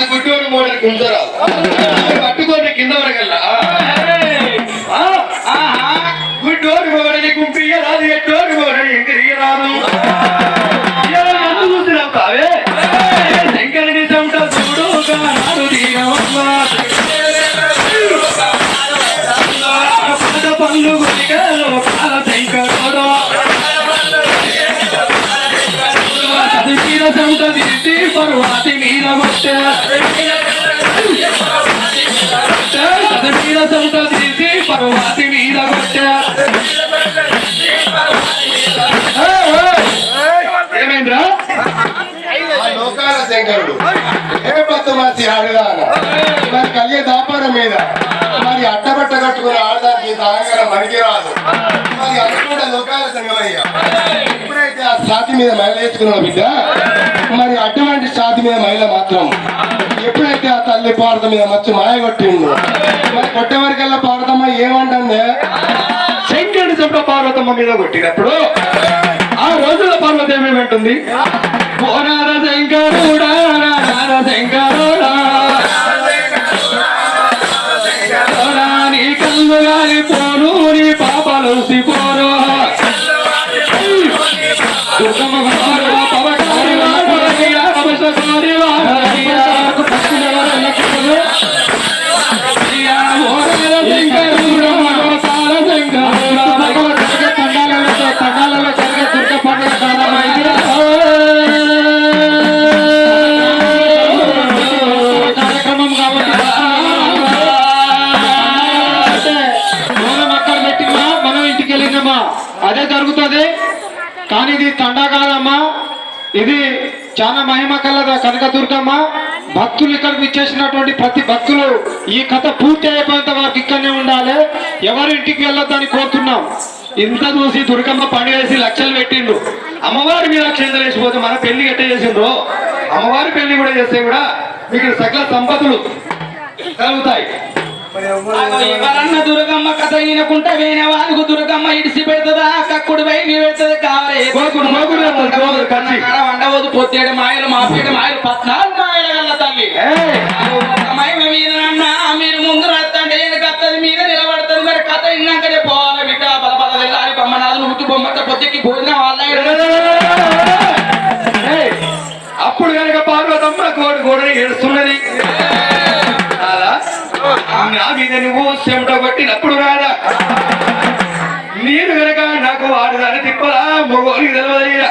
అది గుడ్డోడు మోడల్ కుంజరావు పట్టుకోండి కింద వరకల్లా గుడ్డోడు మోడలి కుంపియరాదు ఎట్టోడు మోడలి ఇంకరాదు చూసినావు కావే శంకరుని చెమట చూడు కాదు పళ్ళు గురికలో కాల శంకరుడు చదివిన చెమట తీసి పర్వాతి మీద కొట్టే చదివిన చెమట తీసి పర్వాతి మీద కొట్టే ఏమైందిరా లోకాల శంకరుడు ఏ పత్తు మంచి ఆడదా మరి కలిగే దాపారం మీద మరి అట్టబట్ట కట్టుకుని ఆడదానికి దాగర మరికి రాదు మరి అది కూడా లోకాల సంగమయ్య ఎప్పుడైతే ఆ ఛాతి మీద మైల వేసుకున్నాడు బిడ్డ మరి అటువంటి ఛాతి మీద మైల మాత్రం ఎప్పుడైతే ఆ తల్లి పాడత మీద మచ్చి మాయ కొట్టిండు మరి కొట్టేవరకల్లా పాడతమ్మ ఏమంటుంది శంకరుడి చెంప పార్వతమ్మ మీద కొట్టినప్పుడు ఆ రోజుల పార్వతి ఏమేమంటుంది పోరార శంకరుడా శంకరుడా నీ కళ్ళు గాలి పోను నీ పాపాలు పోరు అదే జరుగుతుంది. కానీ ఇది తండా కాదమ్మా, ఇది చాలా మహిమ కలద కనకదుర్గమ్మ. భక్తులు ఇక్కడికి ఇచ్చేసినటువంటి ప్రతి భక్తులు ఈ కథ పూర్తి అయిపోయేంత వరకు ఇక్కడనే ఉండాలి, ఎవరి ఇంటికి వెళ్ళొద్దని కోరుతున్నాం. ఇంత చూసి దుర్గమ్మ పండుగ వేసి లక్షలు పెట్టిండు, అమ్మవారి మీద లక్షలు వేసిపోతే మన పెళ్లి ఎట్ట చేసిండ్రు, అమ్మవారి పెళ్లి కూడా చేస్తే కూడా మీకు సకల సంపదలు కలుగుతాయి. ఎవరన్నా దుర్గమ్మ కథ ఈయనకుంటే వేరే వాళ్ళకు దుర్గమ్మ ఇడిసి పెడుతుందా, కక్కుడు పై నీ పెడుతుంది కావాలి వండవద్దు. పొత్తేడు మాయలు మాపేడు మాయలు 14 మాయల గల్ల తల్లి మీదన్నా మీరు ముందు రాస్తంటే కత్తది మీద నిలబడుతుంది. మరి కథ ఇన్నాకనే పోవాలి బిడ్డ బలబల వెళ్ళాలి. బొమ్మనాథులు ఉట్టి బొమ్మట పొద్దుకి భోజనం వాళ్ళ అప్పుడు కనుక పార్వతమ్మ కోడి కోడని ఏడుస్తున్నది. నా మీద నువ్వు చెమట కొట్టినప్పుడు రాదా నేను కనుక నాకు వాడుదాన్ని తిప్పదా మొగోనికి తెలియదు.